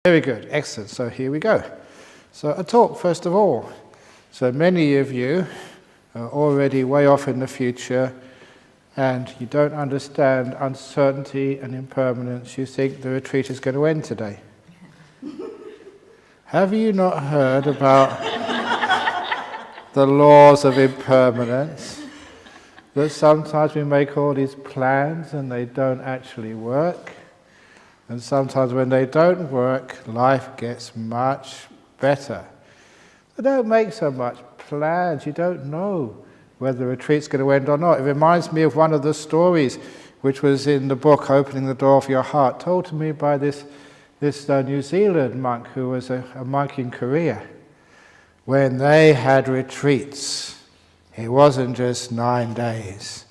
Very good, excellent. So here we go. So a talk, first of all. So many of you are already way off in the future and you don't understand uncertainty and impermanence. You think the retreat is going to end today. Have you not heard about the laws of impermanence? That sometimes we make all these plans and they don't actually work. And sometimes when they don't work, life gets much better. So don't make so much plans. You don't know whether the retreat's going to end or not. It reminds me of one of the stories which was in the book, Opening the Door of Your Heart, told to me by this New Zealand monk who was a monk in Korea. When they had retreats, it wasn't just 9 days.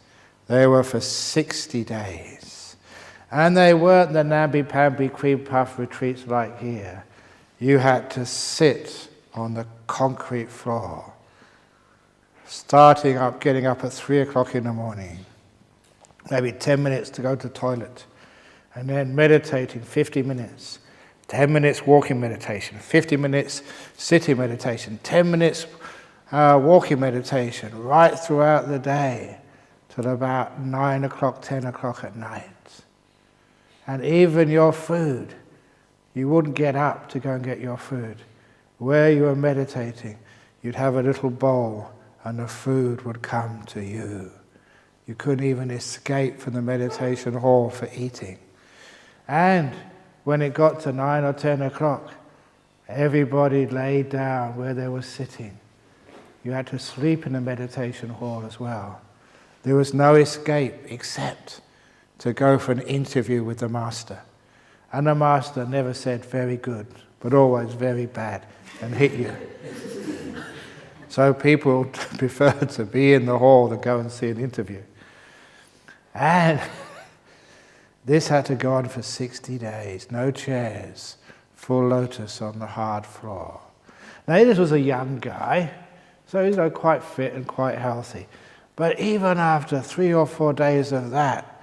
They were for 60 days. And they weren't the namby-pamby cream puff retreats like here. You had to sit on the concrete floor, getting up at 3 o'clock in the morning, maybe 10 minutes to go to the toilet, and then meditating 50 minutes, 10 minutes walking meditation, 50 minutes sitting meditation, 10 minutes walking meditation, right throughout the day till about 9 o'clock, 10 o'clock at night. And even your food, you wouldn't get up to go and get your food. Where you were meditating, you'd have a little bowl and the food would come to you. You couldn't even escape from the meditation hall for eating. And when it got to 9 or 10 o'clock, everybody laid down where they were sitting. You had to sleep in the meditation hall as well. There was no escape except to go for an interview with the master. And the master never said very good, but always very bad, and hit you. So people preferred to be in the hall than go and see an interview. And this had to go on for 60 days, no chairs, full lotus on the hard floor. Now this was a young guy, so he's quite fit and quite healthy. But even after 3 or 4 days of that,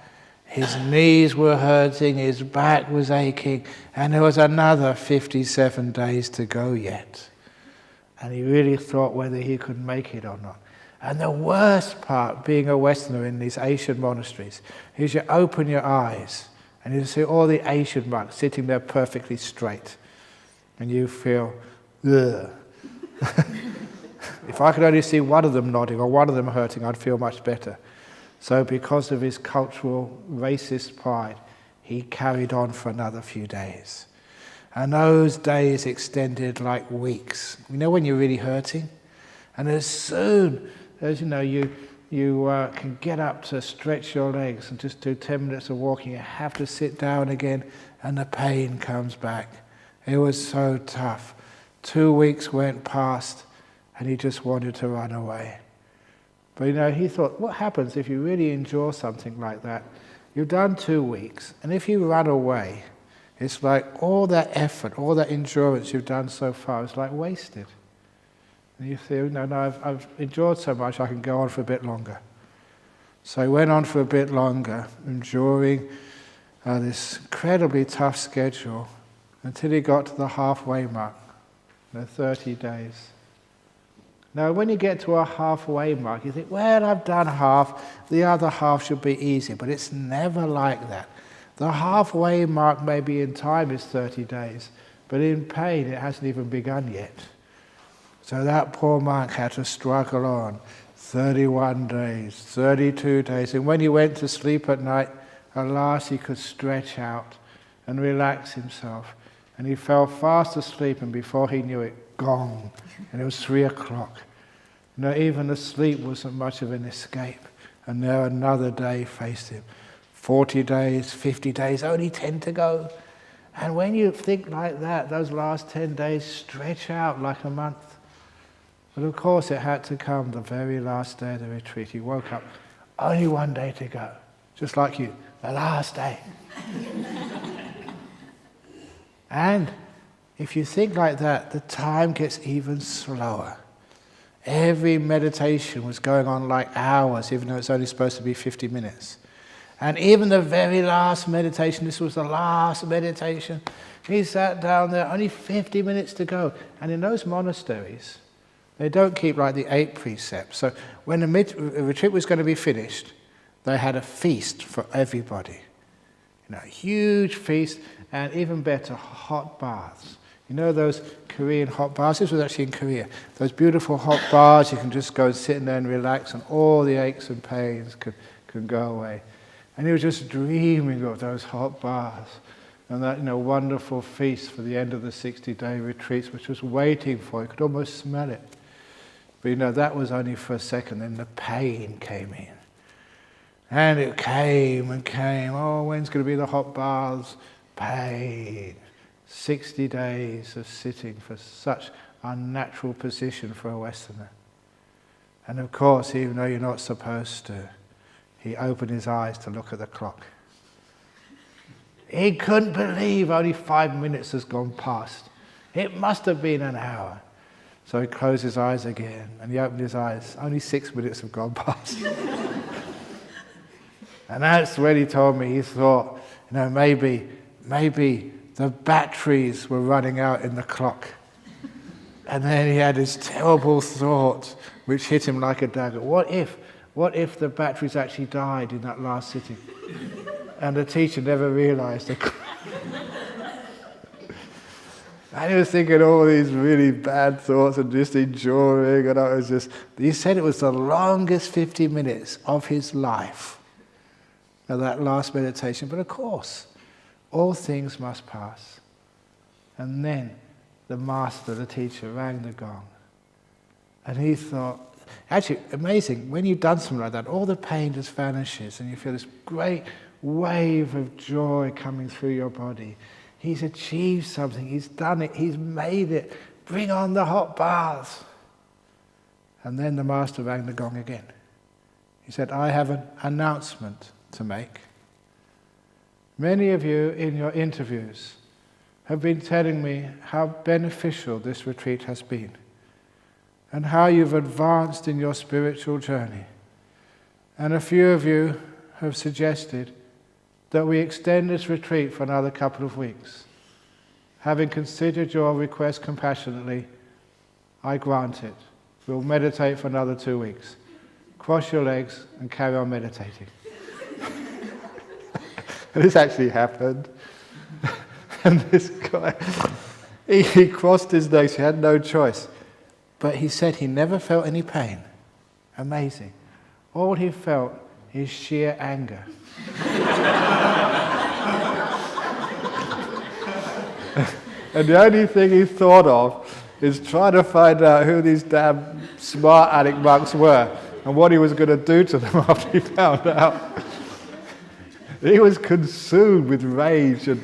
his knees were hurting, his back was aching, and there was another 57 days to go yet. And he really thought whether he could make it or not. And the worst part, being a Westerner in these Asian monasteries, is you open your eyes and you see all the Asian monks sitting there perfectly straight. And you feel, ugh. If I could only see one of them nodding or one of them hurting, I'd feel much better. So because of his cultural racist pride, he carried on for another few days. And those days extended like weeks. You know when you're really hurting? And as soon as you can get up to stretch your legs and just do 10 minutes of walking, you have to sit down again and the pain comes back. It was so tough. 2 weeks went past and he just wanted to run away. But he thought, what happens if you really endure something like that? You've done 2 weeks, and if you run away, it's like all that effort, all that endurance you've done so far is like wasted. And you feel, no, I've endured so much, I can go on for a bit longer. So he went on for a bit longer, enduring this incredibly tough schedule, until he got to the halfway mark, 30 days. Now, when you get to a halfway mark, you think, well, I've done half, the other half should be easy, but it's never like that. The halfway mark maybe in time is 30 days, but in pain it hasn't even begun yet. So that poor monk had to struggle on 31 days, 32 days, and when he went to sleep at night, at last he could stretch out and relax himself. And he fell fast asleep, and before he knew it, gong, and it was 3 o'clock. Even the sleep wasn't much of an escape, and there another day faced him. 40 days, 50 days, only 10 to go. And when you think like that, those last 10 days stretch out like a month. But of course it had to come the very last day of the retreat. He woke up, only 1 day to go, just like you, the last day. And if you think like that, the time gets even slower. Every meditation was going on like hours, even though it's only supposed to be 50 minutes. And even the very last meditation, this was the last meditation, he sat down there, only 50 minutes to go. And in those monasteries, they don't keep like the 8 precepts. So when the retreat was going to be finished, they had a feast for everybody. A huge feast, and even better, hot baths. You know those Korean hot baths? This was actually in Korea. Those beautiful hot baths, you can just go and sit in there and relax, and all the aches and pains can go away. And he was just dreaming of those hot baths and that wonderful feast for the end of the 60-day retreats, which was waiting for him. You could almost smell it. But that was only for a second. Then the pain came in. And it came and came. Oh, when's going to be the hot baths? Pain. 60 days of sitting for such unnatural position for a Westerner. And of course, even though you're not supposed to, he opened his eyes to look at the clock. He couldn't believe only 5 minutes has gone past. It must have been an hour. So he closed his eyes again, and he opened his eyes. Only 6 minutes have gone past. And that's when he told me, he thought, maybe the batteries were running out in the clock. And then he had this terrible thought, which hit him like a dagger. What if the batteries actually died in that last sitting? And the teacher never realized it. And he was thinking all these really bad thoughts and just enjoying, and I was just, he said it was the longest 50 minutes of his life, of that last meditation. But of course, all things must pass. And then the master, the teacher, rang the gong. And he thought, actually, amazing, when you've done something like that, all the pain just vanishes and you feel this great wave of joy coming through your body. He's achieved something, he's done it, he's made it. Bring on the hot baths. And then the master rang the gong again. He said, I have an announcement to make. Many of you in your interviews have been telling me how beneficial this retreat has been and how you've advanced in your spiritual journey. And a few of you have suggested that we extend this retreat for another couple of weeks. Having considered your request compassionately, I grant it. We'll meditate for another 2 weeks. Cross your legs and carry on meditating. And this actually happened. And this guy, he crossed his legs, he had no choice. But he said he never felt any pain. Amazing. All he felt is sheer anger. And the only thing he thought of is trying to find out who these damn smart addict monks were and what he was going to do to them after he found out. He was consumed with rage and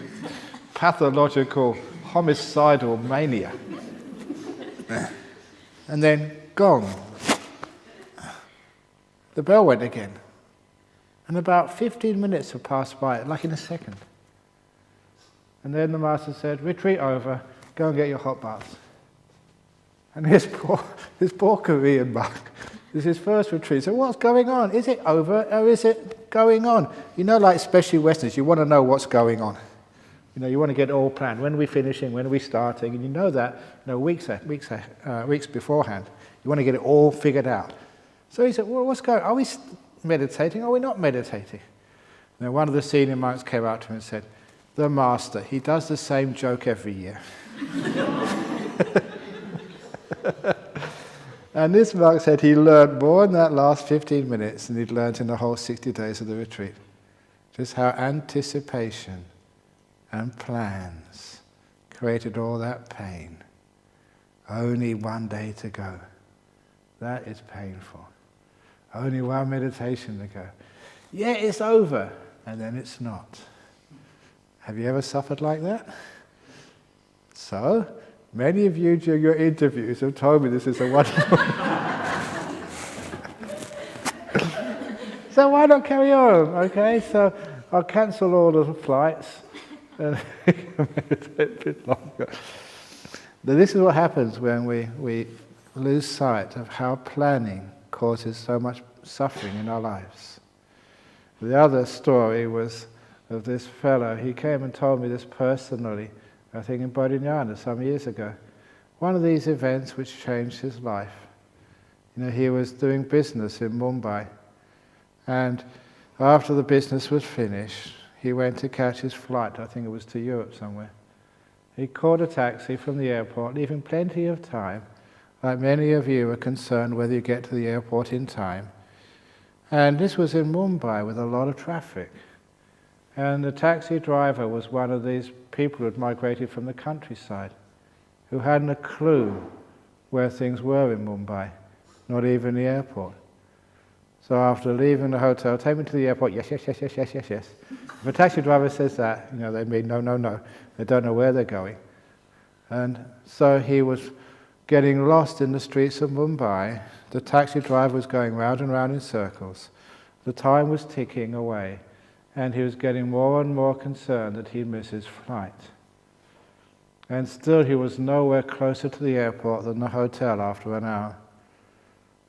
pathological homicidal mania. And then, gong. The bell went again. And about 15 minutes have passed by, like in a second. And then the master said, retreat over, go and get your hot baths. And this poor Korean monk, this is his first retreat. So what's going on? Is it over or is it going on? Like especially Westerners, you want to know what's going on. You want to get it all planned. When are we finishing? When are we starting? And you know that weeks beforehand. You want to get it all figured out. So he said, well, what's going on? Are we meditating or are we not meditating? And then one of the senior monks came out to him and said, the master, he does the same joke every year. And this monk said he learned more in that last 15 minutes than he'd learned in the whole 60 days of the retreat. Just how anticipation and plans created all that pain. Only one day to go. That is painful. Only one meditation to go. Yeah, it's over, and then it's not. Have you ever suffered like that? So, many of you during your interviews have told me this is a wonderful... So why not carry on, okay? So I'll cancel all the flights and meditate a bit longer. But this is what happens when we lose sight of how planning causes so much suffering in our lives. The other story was of this fellow. He came and told me this personally, I think in Jhana some years ago. One of these events which changed his life. He was doing business in Mumbai, and after the business was finished, he went to catch his flight. I think it was to Europe somewhere. He caught a taxi from the airport, leaving plenty of time. Like many of you are concerned whether you get to the airport in time. And this was in Mumbai with a lot of traffic. And the taxi driver was one of these people who had migrated from the countryside, who hadn't a clue where things were in Mumbai, not even the airport. So after leaving the hotel, take me to the airport, yes. If a taxi driver says that, they mean no. They don't know where they're going. And so he was getting lost in the streets of Mumbai. The taxi driver was going round and round in circles. The time was ticking away, and he was getting more and more concerned that he'd miss his flight. And still he was nowhere closer to the airport than the hotel after an hour.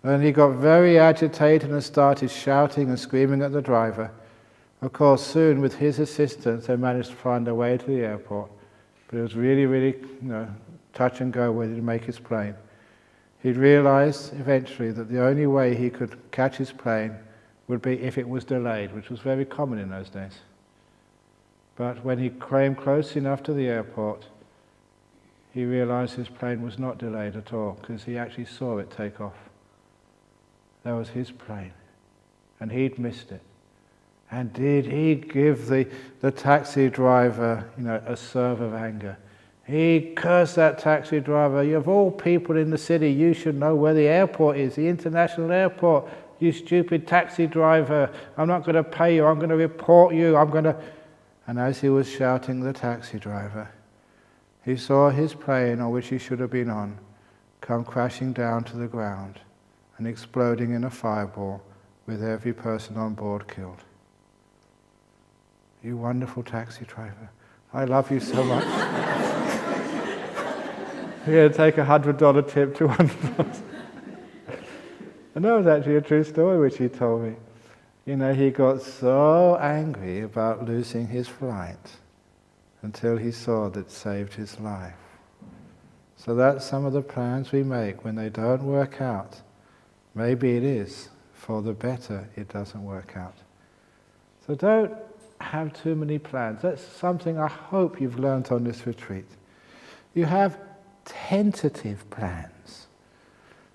And he got very agitated and started shouting and screaming at the driver. Of course, soon with his assistance, they managed to find their way to the airport. But it was really, touch and go whether to make his plane. He'd realized eventually that the only way he could catch his plane would be if it was delayed, which was very common in those days. But when he came close enough to the airport, he realized his plane was not delayed at all, because he actually saw it take off. That was his plane, and he'd missed it. And did he give the taxi driver, a serve of anger? He cursed that taxi driver. Of all people in the city, you should know where the airport is, the international airport. You stupid taxi driver, I'm not going to pay you, I'm going to report you, And as he was shouting the taxi driver, he saw his plane, on which he should have been on, come crashing down to the ground and exploding in a fireball with every person on board killed. You wonderful taxi driver. I love you so much. Here, take $100 tip, $200. And that was actually a true story which he told me. He got so angry about losing his flight until he saw that it saved his life. So that's some of the plans we make when they don't work out. Maybe it is for the better it doesn't work out. So don't have too many plans. That's something I hope you've learnt on this retreat. You have tentative plans.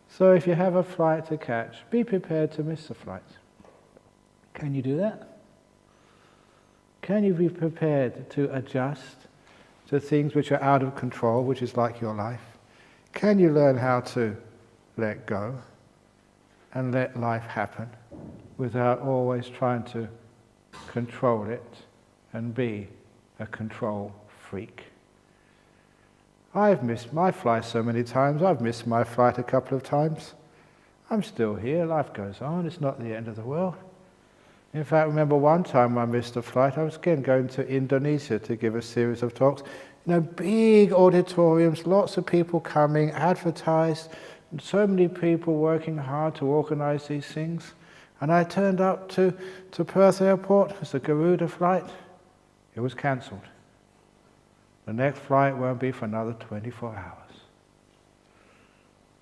So if you have a flight to catch, be prepared to miss the flight. Can you do that? Can you be prepared to adjust to things which are out of control, which is like your life? Can you learn how to let go and let life happen without always trying to control it and be a control freak? I've missed my flight so many times. I've missed my flight a couple of times. I'm still here. Life goes on. It's not the end of the world. In fact, I remember one time I missed a flight. I was again going to Indonesia to give a series of talks. Big auditoriums, lots of people coming, advertised, and so many people working hard to organize these things. And I turned up to Perth Airport. It was a Garuda flight. It was cancelled. The next flight won't be for another 24 hours.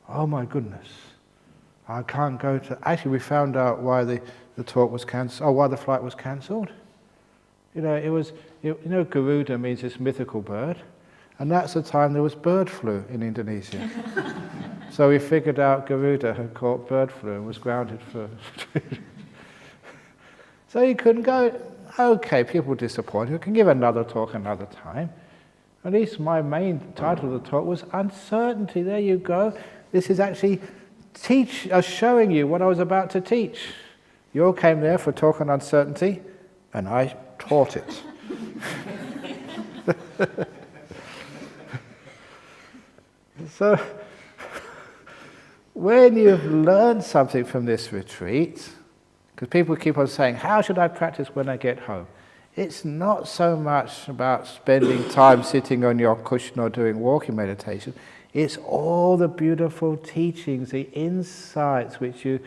Oh my goodness. I can't go to... Actually, we found out why the talk was cancelled, why the flight was cancelled. Garuda means this mythical bird, and that's the time there was bird flu in Indonesia. So we figured out Garuda had caught bird flu and was grounded for... So he couldn't go. Okay, people were disappointed. We can give another talk another time. At least my main title of the talk was Uncertainty. There you go. This is actually showing you what I was about to teach. You all came there for a talk on uncertainty, and I taught it. So, when you've learned something from this retreat, because people keep on saying, how should I practice when I get home? It's not so much about spending time sitting on your cushion or doing walking meditation. It's all the beautiful teachings, the insights which you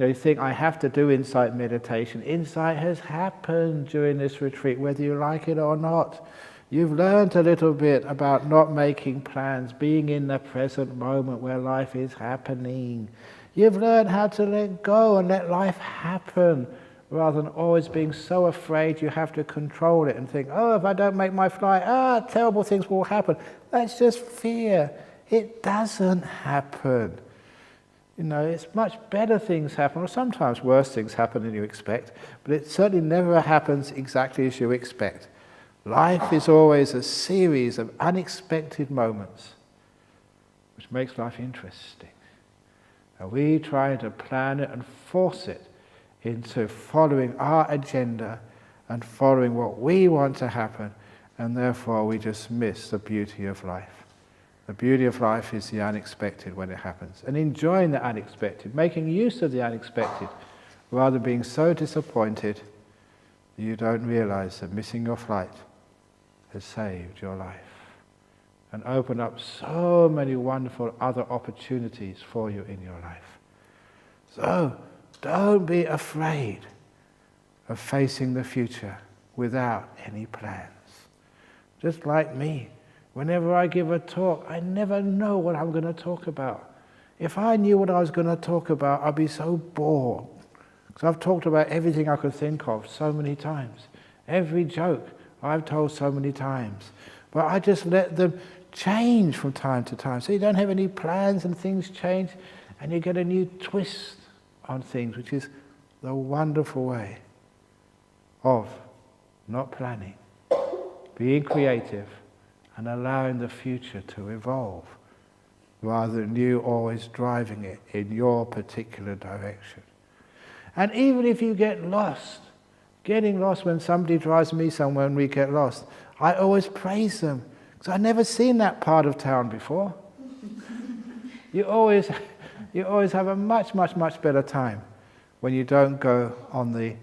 You think, I have to do insight meditation. Insight has happened during this retreat, whether you like it or not. You've learned a little bit about not making plans, being in the present moment where life is happening. You've learned how to let go and let life happen, rather than always being so afraid you have to control it and think, oh, if I don't make my flight, terrible things will happen. That's just fear. It doesn't happen. It's much better things happen, or sometimes worse things happen than you expect, but it certainly never happens exactly as you expect. Life is always a series of unexpected moments, which makes life interesting. And we try to plan it and force it into following our agenda and following what we want to happen, and therefore we just miss the beauty of life. The beauty of life is the unexpected when it happens, and enjoying the unexpected, making use of the unexpected, rather than being so disappointed that you don't realize that missing your flight has saved your life and opened up so many wonderful other opportunities for you in your life. So, don't be afraid of facing the future without any plans. Just like me, whenever I give a talk, I never know what I'm going to talk about. If I knew what I was going to talk about, I'd be so bored. Because I've talked about everything I could think of so many times. Every joke I've told so many times. But I just let them change from time to time. So you don't have any plans and things change, and you get a new twist on things, which is the wonderful way of not planning, being creative, and allowing the future to evolve, rather than you always driving it in your particular direction. And even if you get lost, getting lost, when somebody drives me somewhere and we get lost, I always praise them, because I've never seen that part of town before. You always have a much, much, much better time when you don't go on the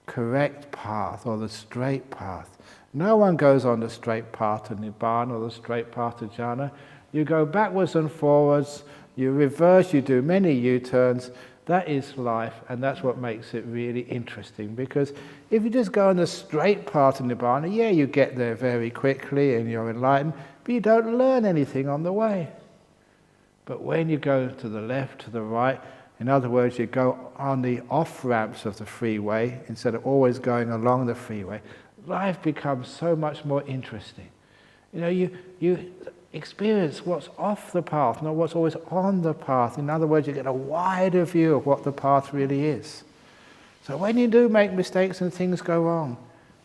correct path or the straight path. No one goes on the straight path to Nibbana or the straight path to Jhana. You go backwards and forwards, you reverse, you do many U-turns. That is life, and that's what makes it really interesting. Because if you just go on the straight path to Nibbana, yeah, you get there very quickly and you're enlightened, but you don't learn anything on the way. But when you go to the left, to the right, in other words, you go on the off-ramps of the freeway instead of always going along the freeway, life becomes so much more interesting. You experience what's off the path, not what's always on the path. In other words, you get a wider view of what the path really is. So when you do make mistakes and things go wrong,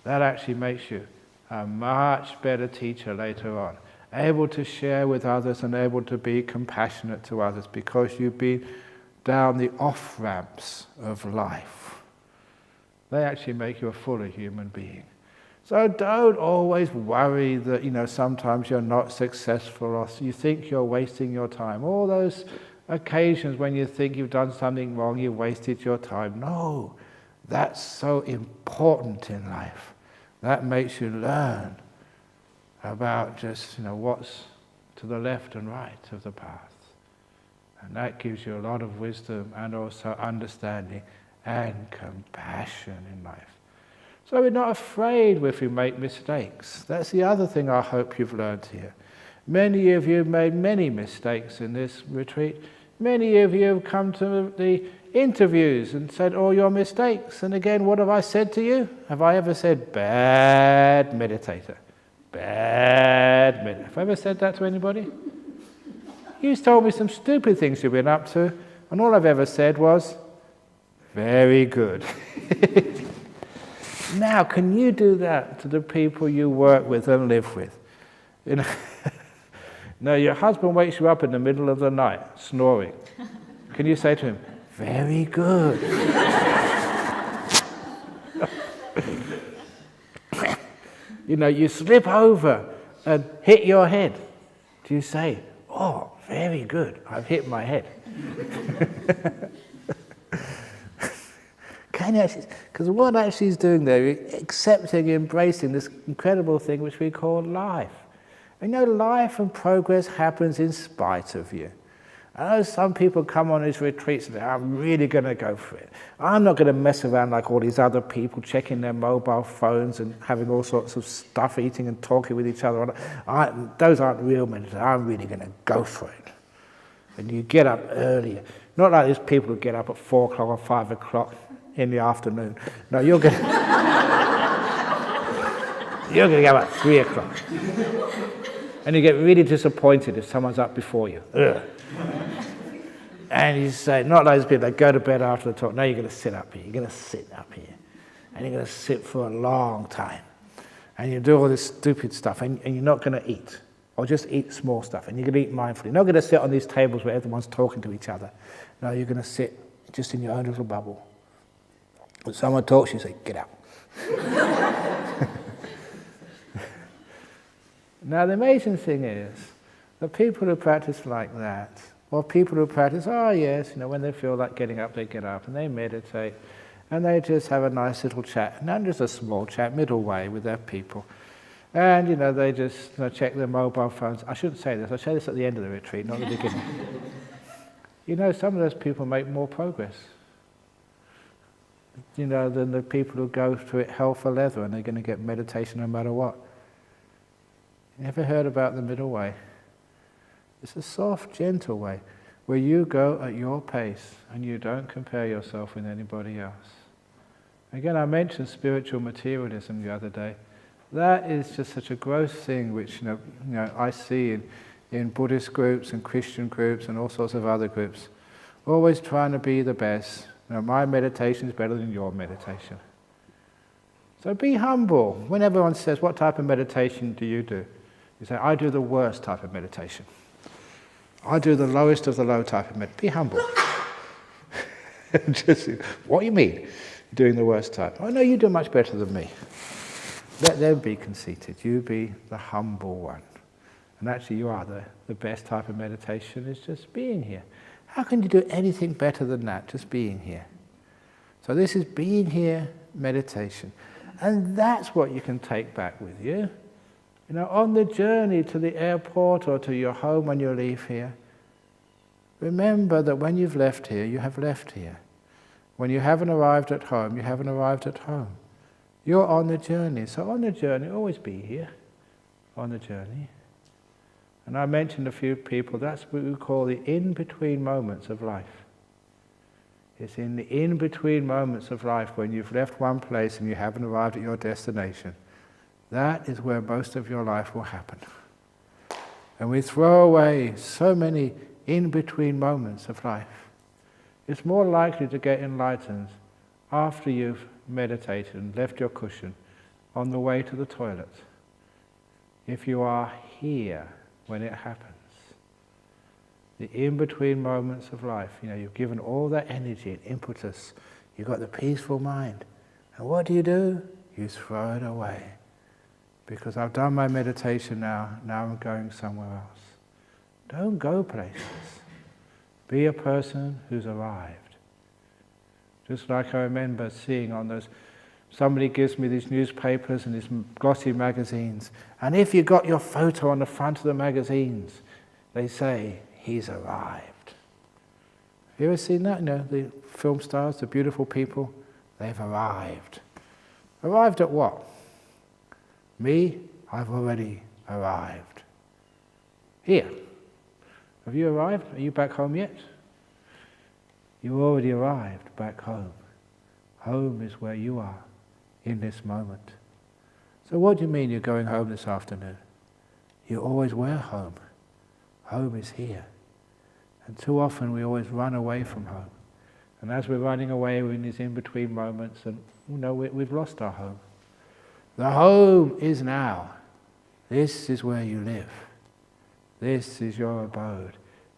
that actually makes you a much better teacher later on, able to share with others and able to be compassionate to others, because you've been down the off-ramps of life. They actually make you a fuller human being. So don't always worry that, sometimes you're not successful or you think you're wasting your time. All those occasions when you think you've done something wrong, you've wasted your time. No, that's so important in life. That makes you learn about just, what's to the left and right of the path. And that gives you a lot of wisdom and also understanding and compassion in life. So we're not afraid if we make mistakes. That's the other thing I hope you've learned here. Many of you have made many mistakes in this retreat. Many of you have come to the interviews and said all your mistakes. And again, what have I said to you? Have I ever said, bad meditator? Bad meditator. Have I ever said that to anybody? You've told me some stupid things you've been up to, and all I've ever said was, very good. Now, can you do that to the people you work with and live with? No, your husband wakes you up in the middle of the night, snoring. Can you say to him, very good? You slip over and hit your head. Do you say, oh, very good, I've hit my head? Because what actually is doing there is accepting, embracing this incredible thing which we call life. Life and progress happens in spite of you. I know some people come on these retreats and say, I'm really going to go for it. I'm not going to mess around like all these other people, checking their mobile phones and having all sorts of stuff, eating and talking with each other. Those aren't real meditation. I'm really going to go for it. And you get up earlier. Not like these people who get up at 4 o'clock or 5 o'clock in the afternoon. No, you're going to get up at 3 o'clock. And you get really disappointed if someone's up before you. Ugh. And you say, not like those people that go to bed after the talk. No, you're going to sit up here. You're going to sit up here. And you're going to sit for a long time. And you do all this stupid stuff. And you're not going to eat. Or just eat small stuff. And you're going to eat mindfully. You're not going to sit on these tables where everyone's talking to each other. No, you're going to sit just in your own little bubble. When someone talks, you say, get out. Now, the amazing thing is, the people who practice like that, or people who practice, when they feel like getting up, they get up, and they meditate, and they just have a nice little chat, and just a small chat, middle way with their people. And, they just check their mobile phones. I shouldn't say this. I say this at the end of the retreat, not the beginning. Some of those people make more progress, than the people who go to it hell for leather, and they're going to get meditation no matter what. You ever heard about the middle way? It's a soft, gentle way, where you go at your pace, and you don't compare yourself with anybody else. Again, I mentioned spiritual materialism the other day. That is just such a gross thing which I see in Buddhist groups and Christian groups and all sorts of other groups. Always trying to be the best. My meditation is better than your meditation. So be humble. When everyone says, what type of meditation do you do? You say, I do the worst type of meditation. I do the lowest of the low type of meditation. Be humble. Just, what do you mean, you're doing the worst type? Oh no, you do much better than me. Let them be conceited. You be the humble one. And actually you are the best type of meditation is just being here. How can you do anything better than that, just being here? So this is being here meditation. And that's what you can take back with you. On the journey to the airport or to your home when you leave here, remember that when you've left here, you have left here. When you haven't arrived at home, you haven't arrived at home. You're on the journey. So on the journey, always be here. On the journey. And I mentioned a few people, that's what we call the in-between moments of life. It's in the in-between moments of life when you've left one place and you haven't arrived at your destination. That is where most of your life will happen. And we throw away so many in-between moments of life. It's more likely to get enlightened after you've meditated and left your cushion on the way to the toilet. If you are here when it happens. The in-between moments of life, you've given all that energy and impetus. You've got the peaceful mind. And what do? You throw it away. Because I've done my meditation now I'm going somewhere else. Don't go places. Be a person who's arrived. Just like I remember seeing on those, somebody gives me these newspapers and these glossy magazines, and if you got your photo on the front of the magazines, they say, he's arrived. Have you ever seen that? The film stars, the beautiful people, they've arrived. Arrived at what? Me, I've already arrived. Here. Have you arrived? Are you back home yet? You already arrived back home. Home is where you are in this moment. So what do you mean you're going home this afternoon? You always were home. Home is here. And too often we always run away from home. And as we're running away, we're in these in-between moments, and we've lost our home. The home is now. This is where you live. This is your abode.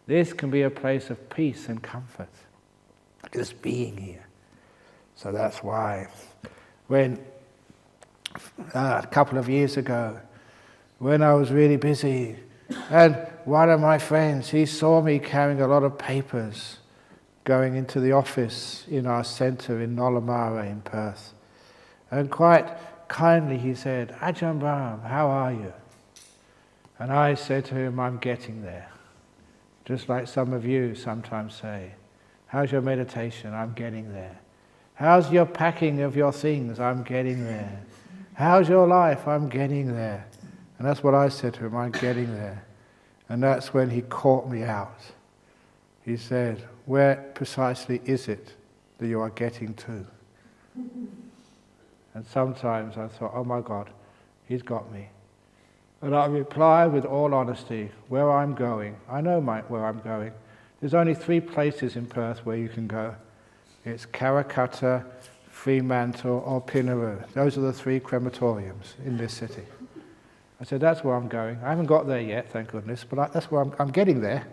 This can be a place of peace and comfort. Just being here. So that's why when a couple of years ago, when I was really busy, and one of my friends, he saw me carrying a lot of papers going into the office in our centre in Nollamara in Perth. And quite kindly he said, Ajahn Brahm, how are you? And I said to him, I'm getting there. Just like some of you sometimes say, how's your meditation? I'm getting there. How's your packing of your things? I'm getting there. How's your life? I'm getting there. And that's what I said to him, I'm getting there. And that's when he caught me out. He said, where precisely is it that you are getting to? And sometimes I thought, oh my God, he's got me. And I replied with all honesty, where I'm going, I know where I'm going. There's only 3 places in Perth where you can go. It's Karrakatta, Fremantle or Pinaroo. Those are the 3 crematoriums in this city. I said, that's where I'm going. I haven't got there yet, thank goodness, but that's where I'm getting there.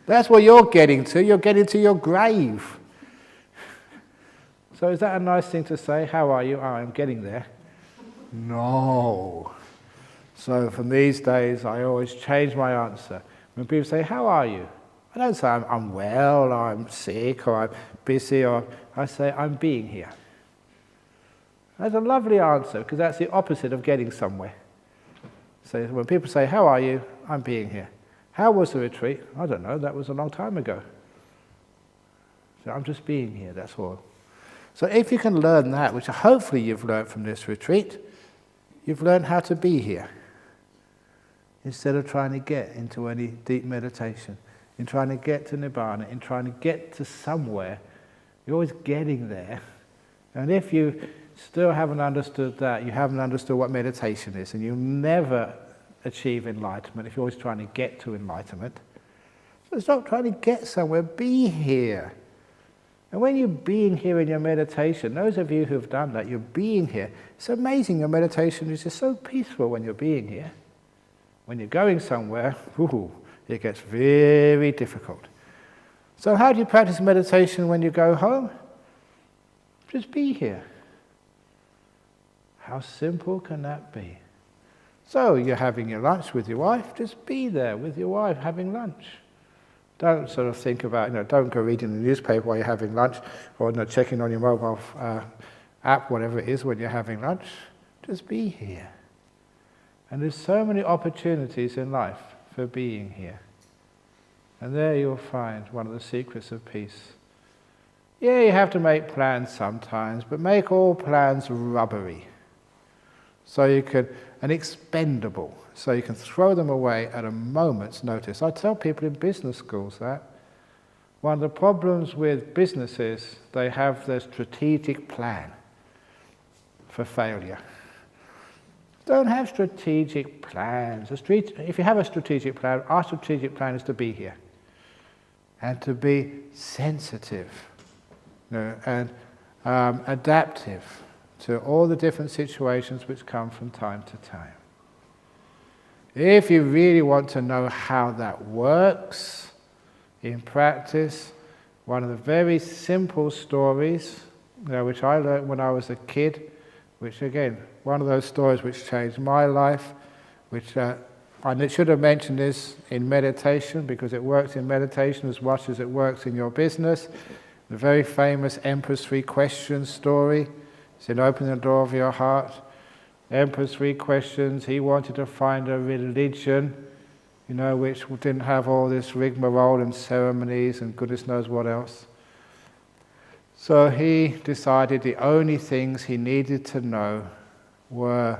That's where you're getting to. You're getting to your grave. So is that a nice thing to say? How are you? Oh, I'm getting there. No. So from these days, I always change my answer. When people say, how are you? I don't say I'm well, or I'm sick, or I'm busy, or I say I'm being here. That's a lovely answer, because that's the opposite of getting somewhere. So when people say, how are you? I'm being here. How was the retreat? I don't know, that was a long time ago. So I'm just being here, that's all. So if you can learn that, which hopefully you've learned from this retreat, you've learned how to be here. Instead of trying to get into any deep meditation, in trying to get to Nibbana, in trying to get to somewhere, you're always getting there. And if you still haven't understood that, you haven't understood what meditation is, and you'll never achieve enlightenment if you're always trying to get to enlightenment. So stop trying to get somewhere, be here. And when you're being here in your meditation, those of you who've done that, you're being here. It's amazing, your meditation is just so peaceful when you're being here. When you're going somewhere, it gets very difficult. So how do you practice meditation when you go home? Just be here. How simple can that be? So you're having your lunch with your wife, just be there with your wife having lunch. Don't sort of think about, don't go reading the newspaper while you're having lunch, or checking on your mobile app, whatever it is, when you're having lunch. Just be here. And there's so many opportunities in life for being here. And there you'll find one of the secrets of peace. Yeah, you have to make plans sometimes, but make all plans rubbery. So you can, and expendable, so you can throw them away at a moment's notice. I tell people in business schools that one of the problems with businesses, they have their strategic plan for failure. Don't have strategic plans. If you have a strategic plan, our strategic plan is to be here and to be sensitive and adaptive to all the different situations which come from time to time. If you really want to know how that works in practice, one of the very simple stories, which I learned when I was a kid, which again, one of those stories which changed my life, which I should have mentioned this in meditation, because it works in meditation as much as it works in your business. The very famous Emperor's 3 Questions story. It's in Open the Door of Your Heart. Emperor's 3 Questions, he wanted to find a religion, which didn't have all this rigmarole and ceremonies and goodness knows what else. So he decided the only things he needed to know were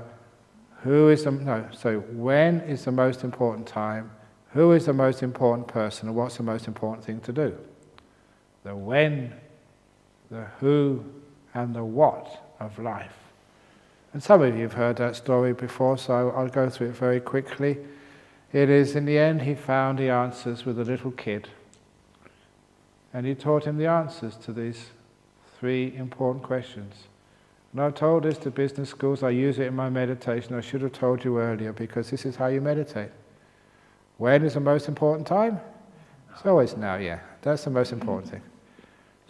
when is the most important time, who is the most important person, and what's the most important thing to do. The when, the who, and the what of life. And some of you have heard that story before, so I'll go through it very quickly. It is, in the end, he found the answers with a little kid. And he taught him the answers to these 3 important questions. And I've told this to business schools, I use it in my meditation. I should have told you earlier, because this is how you meditate. When is the most important time? It's always now, yeah. That's the most important thing.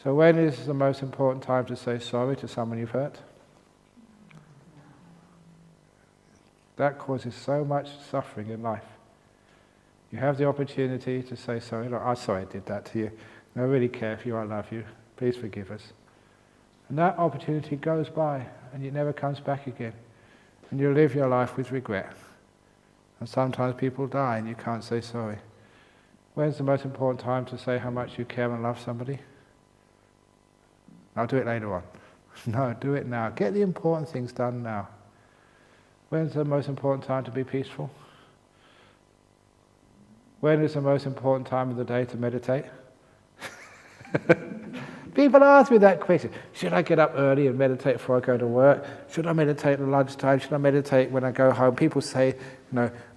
So when is the most important time to say sorry to someone you've hurt? That causes so much suffering in life. You have the opportunity to say sorry. Look, I'm sorry I did that to you. I really care for you, I love you. Please forgive us. And that opportunity goes by, and it never comes back again. And you live your life with regret. And sometimes people die and you can't say sorry. When's the most important time to say how much you care and love somebody? I'll do it later on. No, do it now. Get the important things done now. When's the most important time to be peaceful? When is the most important time of the day to meditate? People ask me that question. Should I get up early and meditate before I go to work? Should I meditate at lunchtime? Should I meditate when I go home? People say,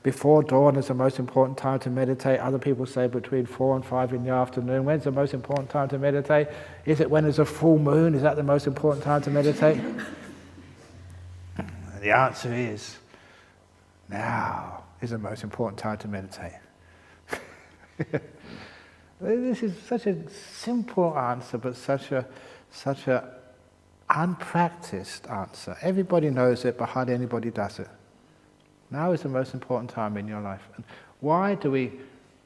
before dawn is the most important time to meditate. Other people say between 4 and 5 in the afternoon. When's the most important time to meditate? Is it when there's a full moon? Is that the most important time to meditate? The answer is, now is the most important time to meditate. This is such a simple answer, but such a unpracticed answer. Everybody knows it, but hardly anybody does it. Now is the most important time in your life. And why do we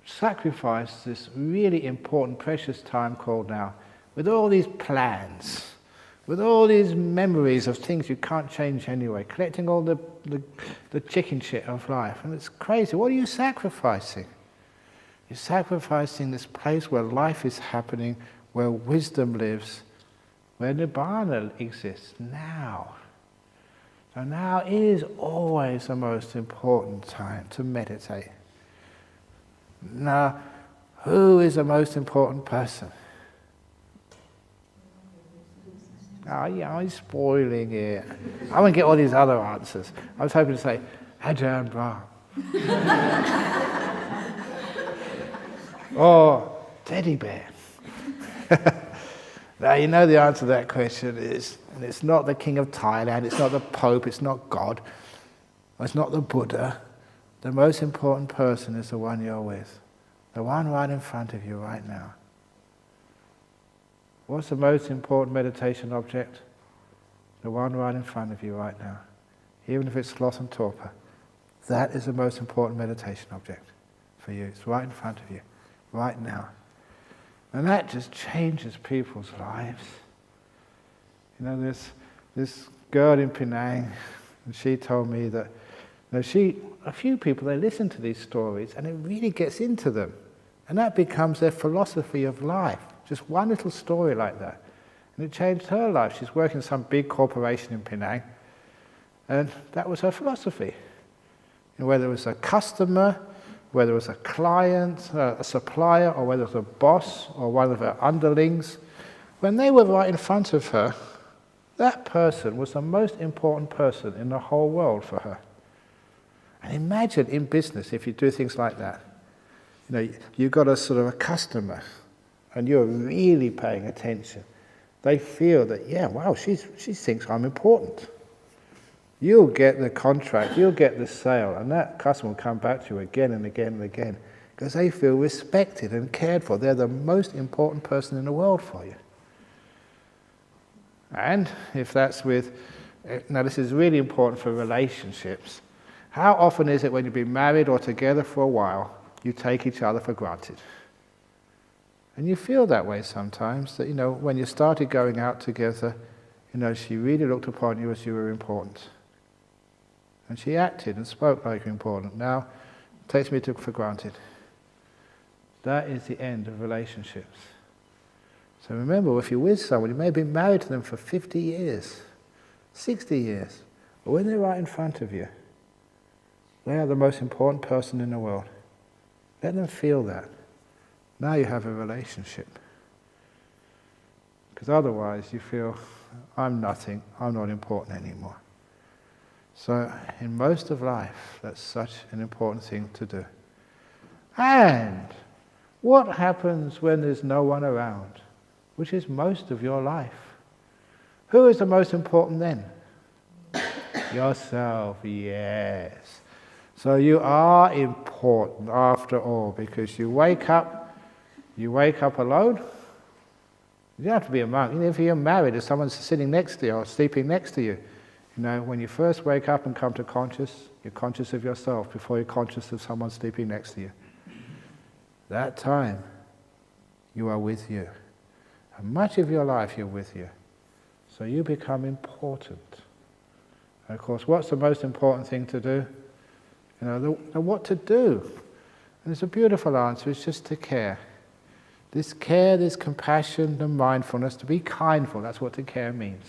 sacrifice this really important, precious time called now, with all these plans, with all these memories of things you can't change anyway, collecting all the chicken shit of life? And it's crazy. What are you sacrificing? You're sacrificing this place where life is happening, where wisdom lives, where Nibbana exists now. So now is always the most important time to meditate. Now, who is the most important person? Oh, yeah, I'm spoiling it. I won't get all these other answers. I was hoping to say, Ajahn Brahm. Or teddy bear. Now you know the answer to that question is, and it's not the King of Thailand, it's not the Pope, it's not God, it's not the Buddha. The most important person is the one you're with, the one right in front of you right now. What's the most important meditation object? The one right in front of you right now. Even if it's sloth and torpor, that is the most important meditation object for you. It's right in front of you. Right now. And that just changes people's lives. This girl in Penang, and she told me that a few people, they listen to these stories and it really gets into them. And that becomes their philosophy of life. Just one little story like that. And it changed her life. She's working in some big corporation in Penang. And that was her philosophy. Whether it was a customer, whether it was a client, a supplier, or whether it was a boss or one of her underlings, when they were right in front of her, that person was the most important person in the whole world for her. And imagine in business if you do things like that. You've got a sort of a customer and you're really paying attention. They feel that, yeah, wow, she thinks I'm important. You'll get the contract, you'll get the sale, and that customer will come back to you again and again and again because they feel respected and cared for. They're the most important person in the world for you. And if that's now this is really important for relationships. How often is it when you've been married or together for a while, you take each other for granted? And you feel that way sometimes, that when you started going out together, she really looked upon you as you were important. And she acted and spoke like important. Now, takes me for granted. That is the end of relationships. So remember, if you're with someone, you may have been married to them for 50 years, 60 years, but when they're right in front of you, they are the most important person in the world. Let them feel that. Now you have a relationship. Because otherwise you feel, I'm nothing, I'm not important anymore. So in most of life, that's such an important thing to do. And what happens when there's no one around, which is most of your life? Who is the most important then? Yourself, yes. So you are important after all, because you wake up alone. You don't have to be a monk. Even if you're married, if someone's sitting next to you or sleeping next to you, when you first wake up and come to you're conscious of yourself before you're conscious of someone sleeping next to you. That time, you are with you. And much of your life, you're with you. So you become important. And of course, what's the most important thing to do? What to do. And it's a beautiful answer, it's just to care. This care, this compassion and mindfulness, to be kindful, that's what to care means.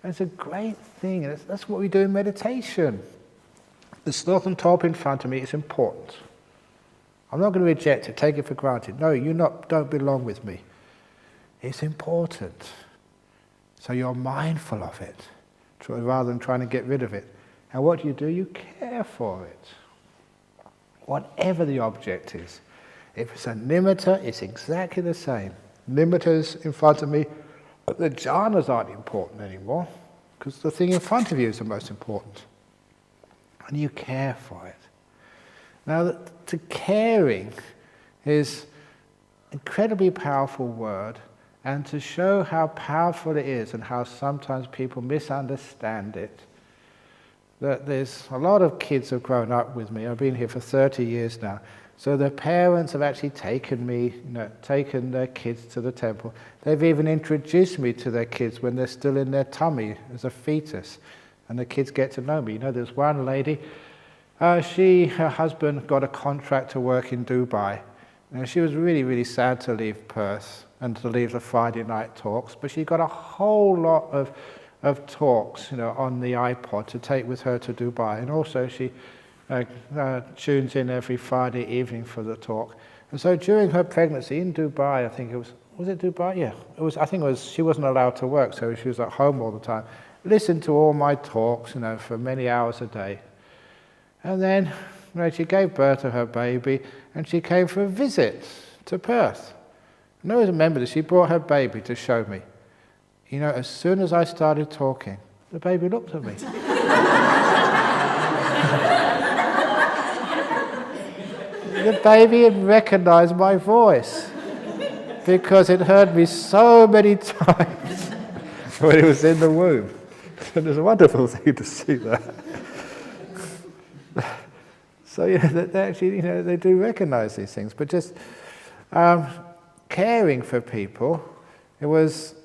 And it's a great thing, and that's what we do in meditation. There's nothing top in front of me, it's important. I'm not going to reject it, take it for granted. No, don't belong with me. It's important. So you're mindful of it, rather than trying to get rid of it. And what do? You care for it. Whatever the object is. If it's a nimitta, it's exactly the same. Nimittas in front of me, but the jhanas aren't important anymore, because the thing in front of you is the most important. And you care for it. Now, to caring is an incredibly powerful word, and to show how powerful it is and how sometimes people misunderstand it. That there's a lot of kids have grown up with me. I've been here for 30 years now. So their parents have actually taken their kids to the temple. They've even introduced me to their kids when they're still in their tummy as a fetus. And the kids get to know me. There's one lady, her husband got a contract to work in Dubai. She was really, really sad to leave Perth and to leave the Friday night talks, but she got a whole lot of talks, on the iPod to take with her to Dubai. And also she tunes in every Friday evening for the talk. And so during her pregnancy in Dubai, I think it was it Dubai? Yeah, she wasn't allowed to work, so she was at home all the time. Listened to all my talks, for many hours a day. And then she gave birth to her baby, and she came for a visit to Perth. And I always remember that she brought her baby to show me. As soon as I started talking, the baby looked at me. The baby had recognized my voice because it heard me so many times when it was in the womb. And it's a wonderful thing to see that. So, they actually, they do recognize these things. But just caring for people, it was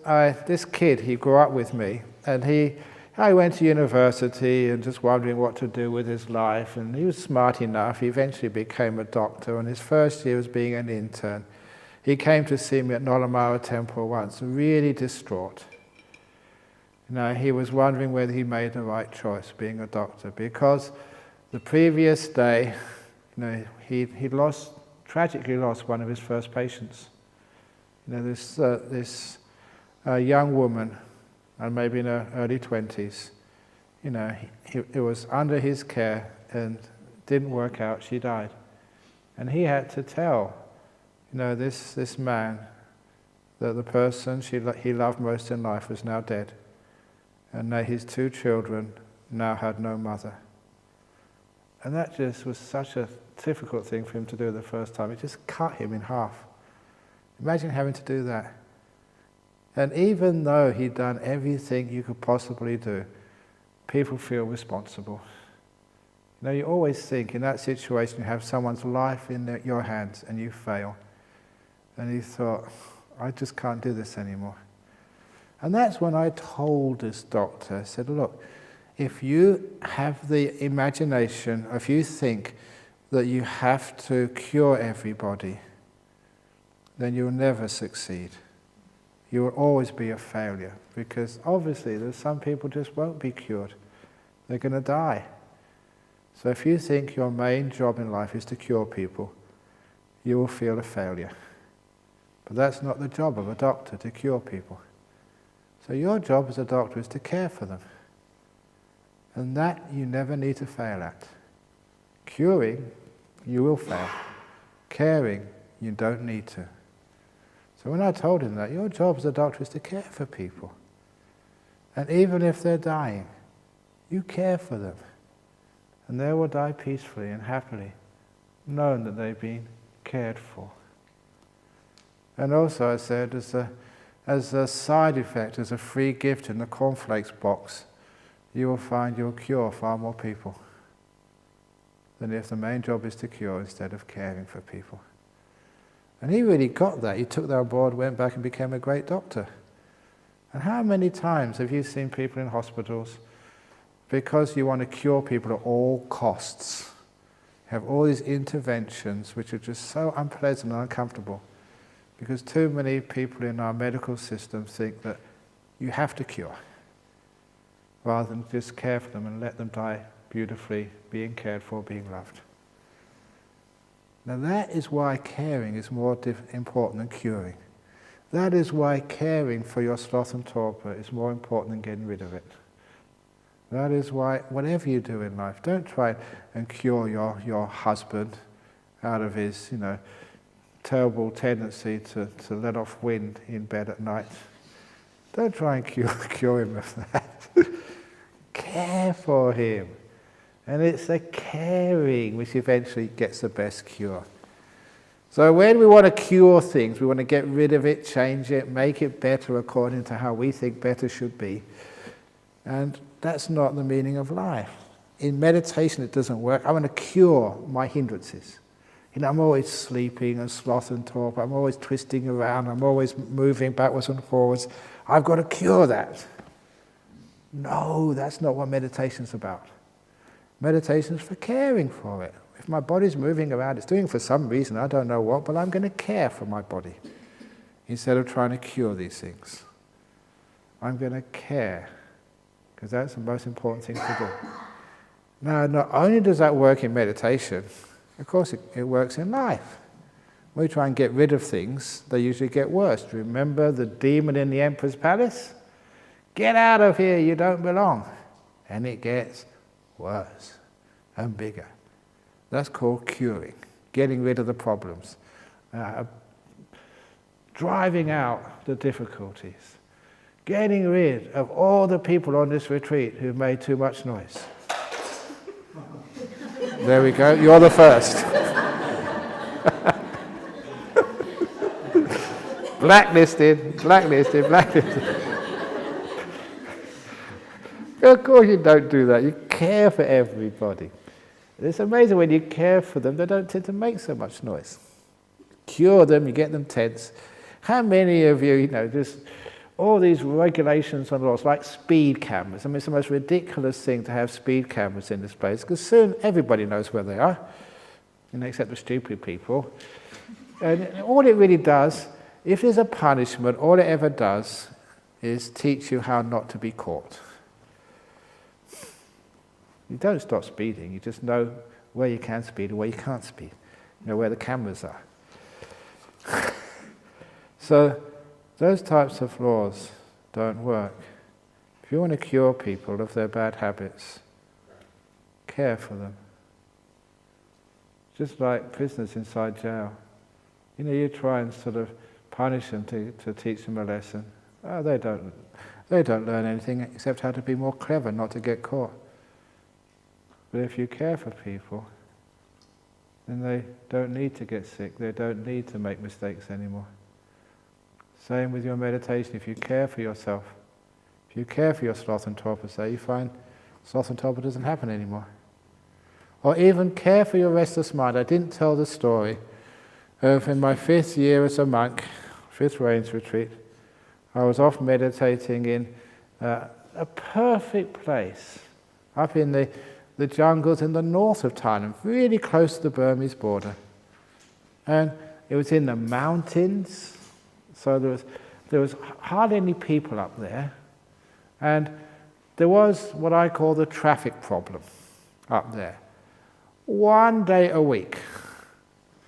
this kid, he grew up with me, and I went to university and just wondering what to do with his life, and he was smart enough. He eventually became a doctor, and his first year was being an intern. He came to see me at Nolamara Temple once, really distraught. He was wondering whether he made the right choice being a doctor, because the previous day, he tragically lost one of his first patients. This young woman, and maybe in her early 20s, it was under his care and didn't work out, she died. And he had to tell, this man that the person he loved most in life was now dead. And that his two children now had no mother. And that just was such a difficult thing for him to do the first time. It just cut him in half. Imagine having to do that. And even though he'd done everything you could possibly do, people feel responsible. You always think in that situation you have someone's life in your hands and you fail. And he thought, I just can't do this anymore. And that's when I told this doctor, I said, look, if you have the imagination, if you think that you have to cure everybody, then you'll never succeed. You will always be a failure, because obviously there's some people just won't be cured. They're going to die. So if you think your main job in life is to cure people, you will feel a failure. But that's not the job of a doctor, to cure people. So your job as a doctor is to care for them. And that you never need to fail at. Curing, you will fail. Caring, you don't need to. So when I told him that, your job as a doctor is to care for people. And even if they're dying, you care for them. And they will die peacefully and happily, knowing that they've been cared for. And also I said, as a side effect, as a free gift in the cornflakes box, you will find you'll cure far more people than if the main job is to cure instead of caring for people. And he really got that. He took that on board, went back and became a great doctor. And how many times have you seen people in hospitals because you want to cure people at all costs? have all these interventions which are just so unpleasant and uncomfortable, because too many people in our medical system think that you have to cure, rather than just care for them and let them die beautifully, being cared for, being loved. Now that is why caring is more important than curing. That is why caring for your sloth and torpor is more important than getting rid of it. That is why, whatever you do in life, don't try and cure your husband out of his, terrible tendency to let off wind in bed at night. Don't try and cure him of that. Care for him. And it's the caring which eventually gets the best cure. So when we want to cure things, we want to get rid of it, change it, make it better according to how we think better should be. And that's not the meaning of life. In meditation it doesn't work. I want to cure my hindrances. I'm always sleeping and sloth and torpor. I'm always twisting around. I'm always moving backwards and forwards. I've got to cure that. No, that's not what meditation's about. Meditation's for caring for it. If my body's moving around, it's doing it for some reason, I don't know what, but I'm going to care for my body instead of trying to cure these things. I'm going to care, because that's the most important thing to do. Now, not only does that work in meditation, of course it works in life. When we try and get rid of things, they usually get worse. Remember the demon in the emperor's palace? Get out of here, you don't belong. And it gets worse and bigger. That's called curing, getting rid of the problems, driving out the difficulties, getting rid of all the people on this retreat who've made too much noise. There we go, you're the first. Blacklisted. Of course you don't do that, you care for everybody. It's amazing when you care for them, they don't tend to make so much noise. Cure them, you get them tense. How many of you, just all these regulations and laws, like speed cameras. I mean, it's the most ridiculous thing to have speed cameras in this place, because soon everybody knows where they are, except the stupid people. And all it really does, if there's a punishment, all it ever does is teach you how not to be caught. You don't stop speeding, you just know where you can speed and where you can't speed. You know where the cameras are. So those types of laws don't work. If you want to cure people of their bad habits, care for them. Just like prisoners inside jail. You try and sort of punish them to teach them a lesson. Oh, they don't learn anything except how to be more clever, not to get caught. But if you care for people, then they don't need to get sick, they don't need to make mistakes anymore. Same with your meditation. If you care for yourself, if you care for your sloth and torpor, you find sloth and torpor doesn't happen anymore. Or even care for your restless mind. I didn't tell the story of in my 5th year as a monk, 5th Rains retreat, I was off meditating in a perfect place, up in the jungles in the north of Thailand, really close to the Burmese border. And it was in the mountains, so there was hardly any people up there. And there was what I call the traffic problem up there. One day a week,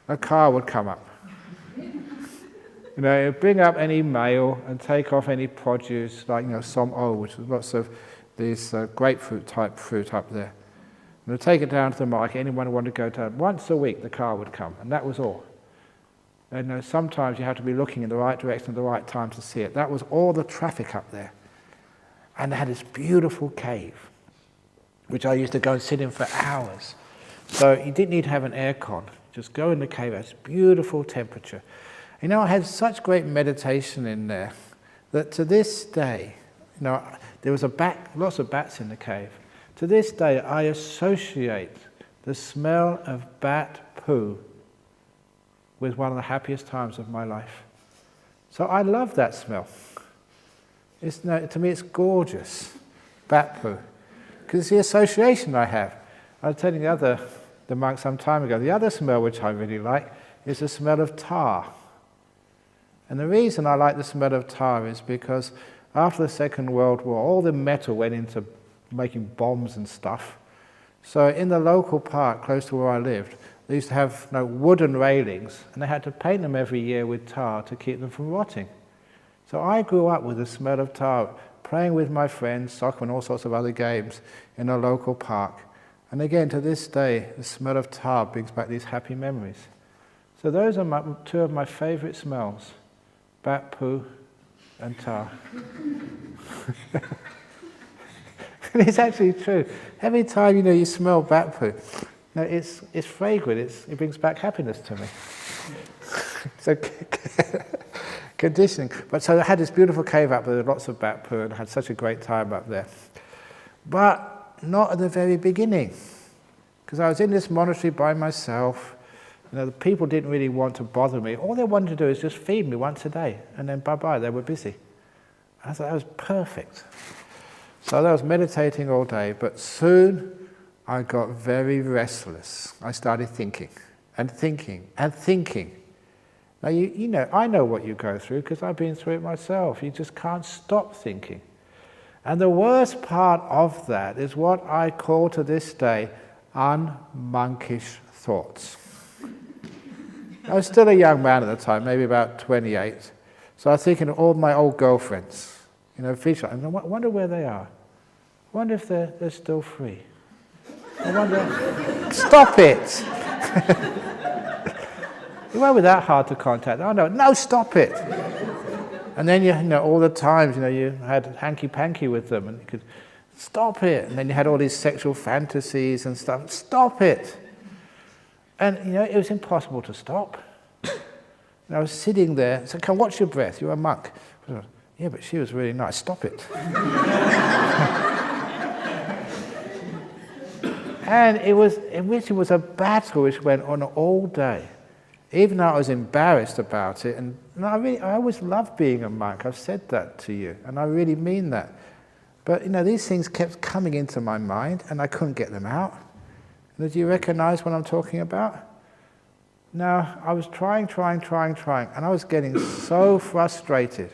a car would come up. It would bring up any mail and take off any produce, like som o, which is lots of these grapefruit type fruit up there. And they'd take it down to the market. Anyone who wanted to go down, once a week the car would come, and that was all. And sometimes you have to be looking in the right direction at the right time to see it. That was all the traffic up there. And they had this beautiful cave, which I used to go and sit in for hours. So you didn't need to have an aircon. Just go in the cave, it's beautiful temperature. I had such great meditation in there that to this day, there was lots of bats in the cave. To this day, I associate the smell of bat poo with one of the happiest times of my life. So I love that smell. To me, it's gorgeous, bat poo, because it's the association I have. I was telling the the monk some time ago. The other smell which I really like is the smell of tar. And the reason I like the smell of tar is because after the Second World War, all the metal went into making bombs and stuff. So in the local park close to where I lived, they used to have wooden railings, and they had to paint them every year with tar to keep them from rotting. So I grew up with the smell of tar, playing with my friends, soccer and all sorts of other games in a local park. And again, to this day, the smell of tar brings back these happy memories. So those are two of my favourite smells, bat poo and tar. And it's actually true. Every time you smell bat poo, it's fragrant, it brings back happiness to me. So conditioning. But so I had this beautiful cave up there with lots of bat poo and I had such a great time up there. But not at the very beginning. Because I was in this monastery by myself. The people didn't really want to bother me. All they wanted to do is just feed me once a day. And then bye-bye, they were busy. I thought that was perfect. So I was meditating all day, but soon I got very restless. I started thinking and thinking and thinking. Now, I know what you go through because I've been through it myself. You just can't stop thinking. And the worst part of that is what I call to this day unmonkish thoughts. I was still a young man at the time, maybe about 28. So I was thinking of all my old girlfriends, I wonder where they are. I wonder if they're still free. I wonder... Stop it! You won't be that hard to contact. Oh no, stop it! And then all the times, you had hanky-panky with them and you could, stop it! And then you had all these sexual fantasies and stuff. Stop it! And it was impossible to stop. And I was sitting there, so come watch your breath, you're a monk. Yeah, but she was really nice, stop it. And it was a battle which went on all day. Even though I was embarrassed about it, and I always loved being a monk, I've said that to you, and I really mean that. But these things kept coming into my mind, and I couldn't get them out. Do you recognize what I'm talking about? Now, I was trying, and I was getting so frustrated.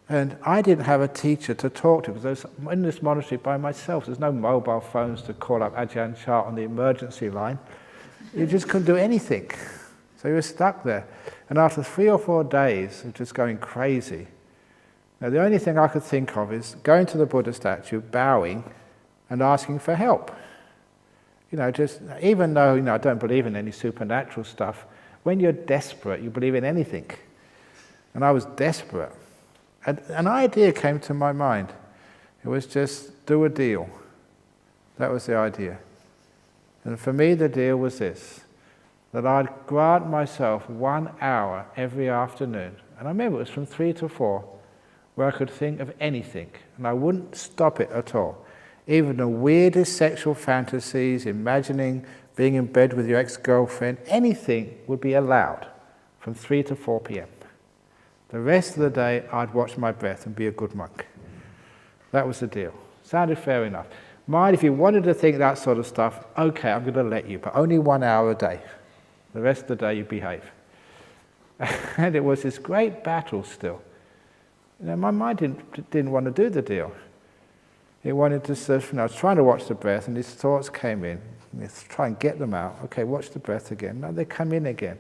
And I didn't have a teacher to talk to, because I was in this monastery by myself. There's no mobile phones to call up Ajahn Chart on the emergency line. You just couldn't do anything. So you were stuck there. And after 3 or 4 days of just going crazy, now the only thing I could think of is going to the Buddha statue, bowing, and asking for help. Just even though I don't believe in any supernatural stuff, when you're desperate, you believe in anything. And I was desperate. And an idea came to my mind. It was just do a deal. That was the idea. And for me, the deal was this, that I'd grant myself 1 hour every afternoon. And I remember it was from 3 to 4, where I could think of anything. And I wouldn't stop it at all. Even the weirdest sexual fantasies, imagining being in bed with your ex-girlfriend, anything would be allowed from 3 to 4 p.m. The rest of the day, I'd watch my breath and be a good monk. That was the deal. Sounded fair enough. Mind, if you wanted to think that sort of stuff, okay, I'm going to let you, but only 1 hour a day. The rest of the day, you behave. And it was this great battle still. My mind didn't want to do the deal. It wanted to surf, I was trying to watch the breath, and these thoughts came in. Let's try and get them out. Okay, watch the breath again. No, they come in again.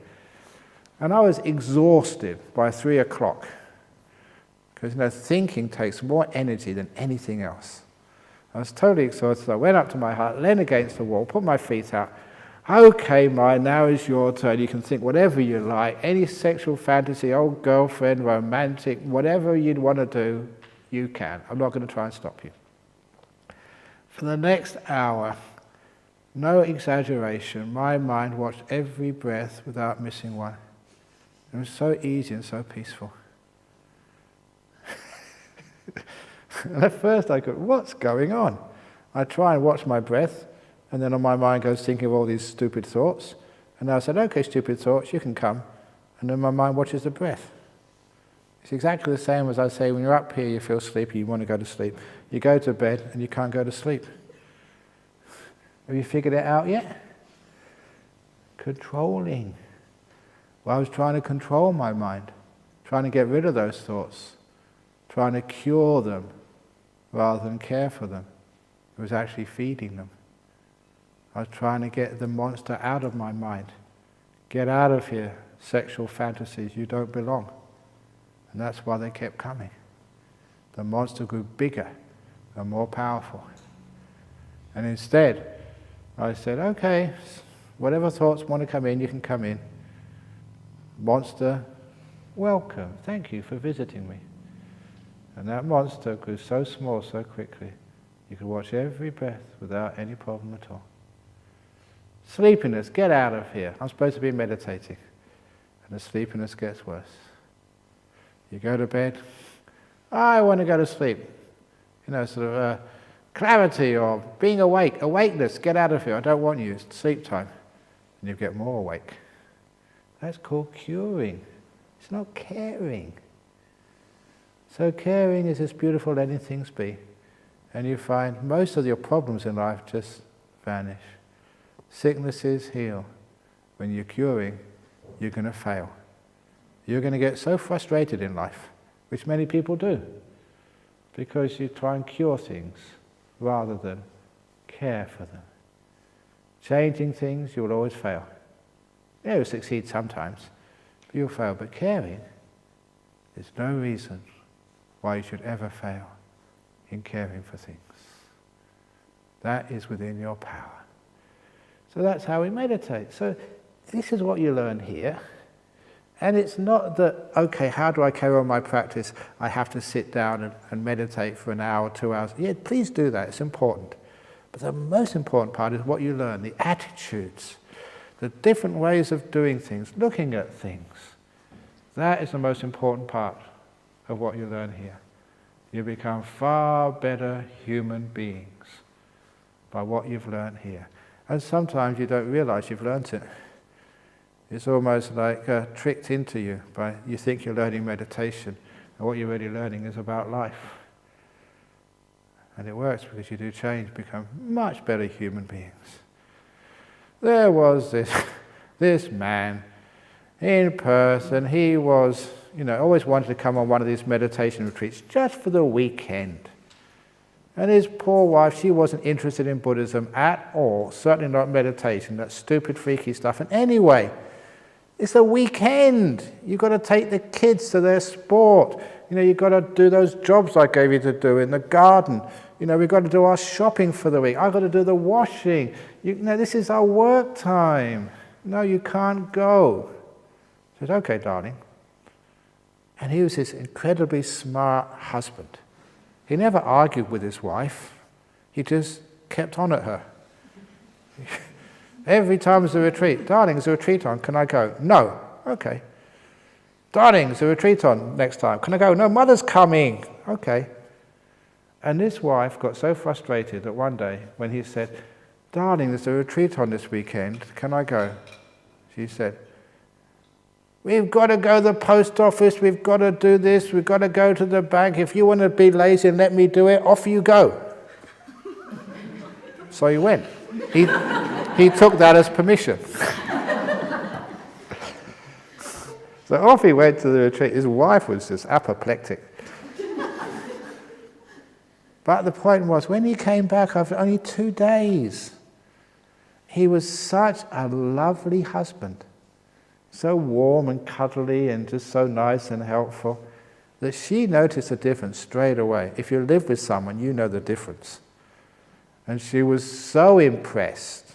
And I was exhausted by 3 o'clock. Because thinking takes more energy than anything else. I was totally exhausted. I went up to my hut, leaned against the wall, put my feet out. Okay, mind, now is your turn. You can think whatever you like, any sexual fantasy, old girlfriend, romantic, whatever you'd want to do, you can. I'm not going to try and stop you. For the next hour, no exaggeration, my mind watched every breath without missing one. It was so easy and so peaceful. And at first I go, what's going on? I try and watch my breath, and then on my mind goes thinking of all these stupid thoughts. And I said, okay, stupid thoughts, you can come. And then my mind watches the breath. It's exactly the same as I say, when you're up here, you feel sleepy, you want to go to sleep. You go to bed and you can't go to sleep. Have you figured it out yet? controlling. Well, I was trying to control my mind, trying to get rid of those thoughts, trying to cure them rather than care for them. It was actually feeding them. I was trying to get the monster out of my mind. Get out of here, sexual fantasies, you don't belong. And that's why they kept coming. The monster grew bigger and more powerful. And instead, I said, okay, whatever thoughts want to come in, you can come in. Monster, welcome, thank you for visiting me. And that monster grew so small so quickly, you could watch every breath without any problem at all. Sleepiness, get out of here. I'm supposed to be meditating. And the sleepiness gets worse. You go to bed, I want to go to sleep. You know, sort of clarity or being awake, awakeness, get out of here, I don't want you, it's sleep time. And you get more awake. That's called curing. It's not caring. So caring is as beautiful as letting things be. And you find most of your problems in life just vanish. Sicknesses heal. When you're curing, you're going to fail. You're going to get so frustrated in life, which many people do, because you try and cure things rather than care for them. Changing things, you will always fail. You'll succeed sometimes, but you'll fail. But caring, there's no reason why you should ever fail in caring for things. That is within your power. So that's how we meditate. So this is what you learn here. And it's not that, okay, how do I carry on my practice? I have to sit down and meditate for an hour, 2 hours. Yeah, please do that, it's important. But the most important part is what you learn, the attitudes, the different ways of doing things, looking at things. That is the most important part of what you learn here. You become far better human beings by what you've learned here. And sometimes you don't realize you've learnt it. It's almost like tricked into you by you think you're learning meditation, and what you're really learning is about life. And it works because you do change, become much better human beings. There was this man in Perth, and he was, always wanted to come on one of these meditation retreats just for the weekend. And his poor wife, she wasn't interested in Buddhism at all, certainly not meditation, that stupid, freaky stuff. And anyway, it's a weekend. You've got to take the kids to their sport. You've got to do those jobs I gave you to do in the garden. We've got to do our shopping for the week. I've got to do the washing. This is our work time. No, you can't go. I said, okay, darling. And he was this incredibly smart husband. He never argued with his wife. He just kept on at her. Every time there's a retreat, darling, there's a retreat on, can I go? No. Okay. Darling, there's a retreat on next time, can I go? No, mother's coming. Okay. And this wife got so frustrated that one day when he said, darling, there's a retreat on this weekend, can I go? She said, we've got to go to the post office, we've got to do this, we've got to go to the bank. If you want to be lazy and let me do it, off you go. So he went. He took that as permission. So off he went to the retreat. His wife was just apoplectic. But the point was, when he came back after only 2 days, he was such a lovely husband. So warm and cuddly and just so nice and helpful that she noticed a difference straight away. If you live with someone, you know the difference. And she was so impressed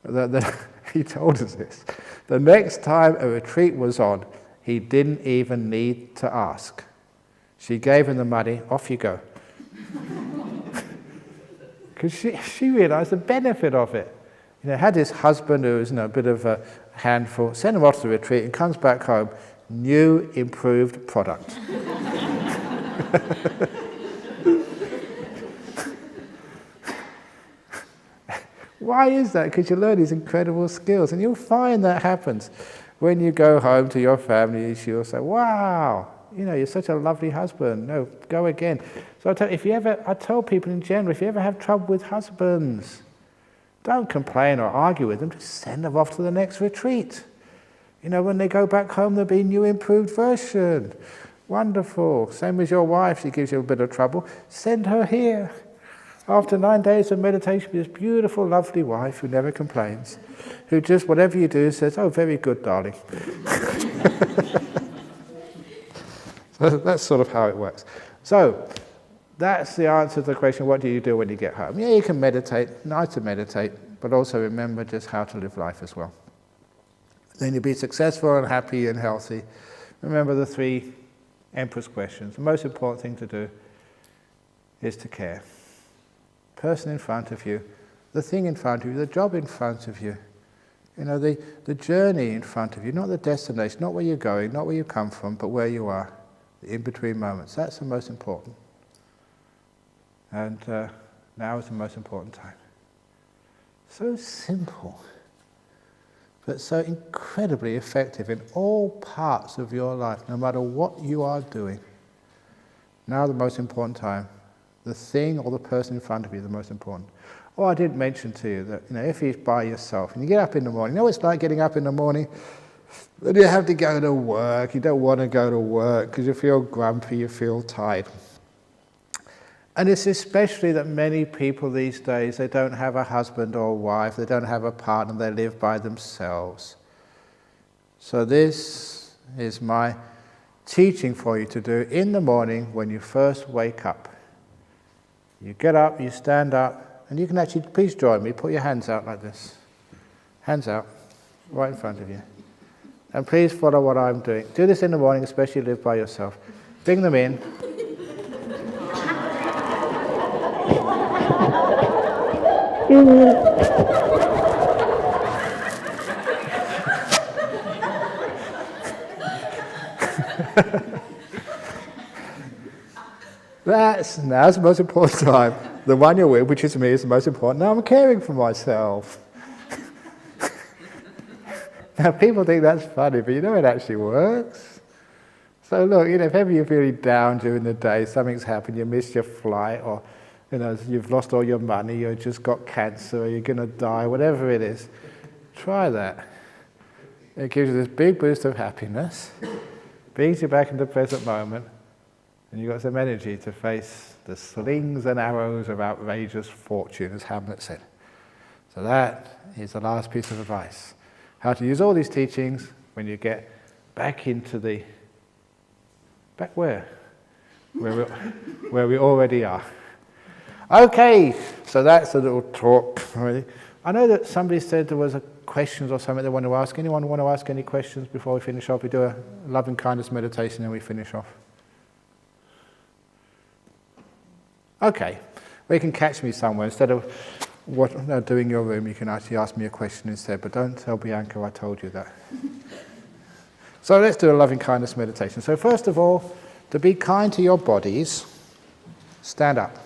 that he told us this. The next time a retreat was on, he didn't even need to ask. She gave him the money, off you go. Because she realized the benefit of it. Had this husband who was a bit of a handful, sent him off to the retreat and comes back home, new, improved product. Why is that? Because you learn these incredible skills, and you'll find that happens. When you go home to your family, you'll say, wow, you're such a lovely husband. No, go again. So I tell people in general, if you ever have trouble with husbands, Don't complain or argue with them, just send them off to the next retreat. When they go back home, there'll be a new improved version. Wonderful. Same as your wife, she gives you a bit of trouble. Send her here. After 9 days of meditation with this beautiful, lovely wife who never complains, who just, whatever you do, says, "Oh, very good, darling." So that's sort of how it works. So that's the answer to the question, what do you do when you get home? Yeah, you can meditate, nice to meditate, but also remember just how to live life as well. Then you'll be successful and happy and healthy. Remember the 3 Emperor's questions. The most important thing to do is to care. Person in front of you, the thing in front of you, the job in front of you, the journey in front of you, not the destination, not where you're going, not where you come from, but where you are, the in-between moments. That's the most important. And now is the most important time. So simple, but so incredibly effective in all parts of your life, no matter what you are doing. Now the most important time. The thing or the person in front of you, the most important. Oh, I didn't mention to you that, if you're by yourself and you get up in the morning, what it's like getting up in the morning, then you have to go to work. You don't want to go to work because you feel grumpy, you feel tired. And it's especially that many people these days, they don't have a husband or a wife, they don't have a partner, they live by themselves. So this is my teaching for you to do in the morning when you first wake up. You get up, you stand up, and you can actually, please join me, put your hands out like this. Hands out, right in front of you. And please follow what I'm doing. Do this in the morning, especially if you live by yourself. Bring them in. Now's the most important time. The one you're with, which is me, is the most important. Now I'm caring for myself. Now people think that's funny, but it actually works. So look, if ever you're feeling down during the day, something's happened, you missed your flight, or you've lost all your money, you've just got cancer, or you're going to die, whatever it is, try that. It gives you this big boost of happiness, brings you back into the present moment, and you've got some energy to face the slings and arrows of outrageous fortune, as Hamlet said. So that is the last piece of advice. How to use all these teachings when you get back into the... Back where? Where we already are. Okay, so that's a little talk already. I know that somebody said there was questions or something they want to ask. Anyone want to ask any questions before we finish off? We do a loving kindness meditation and we finish off. Okay, well you can catch me somewhere. Instead of doing your room, you can actually ask me a question instead, but don't tell Bianca I told you that. So let's do a loving kindness meditation. So first of all, to be kind to your bodies, stand up.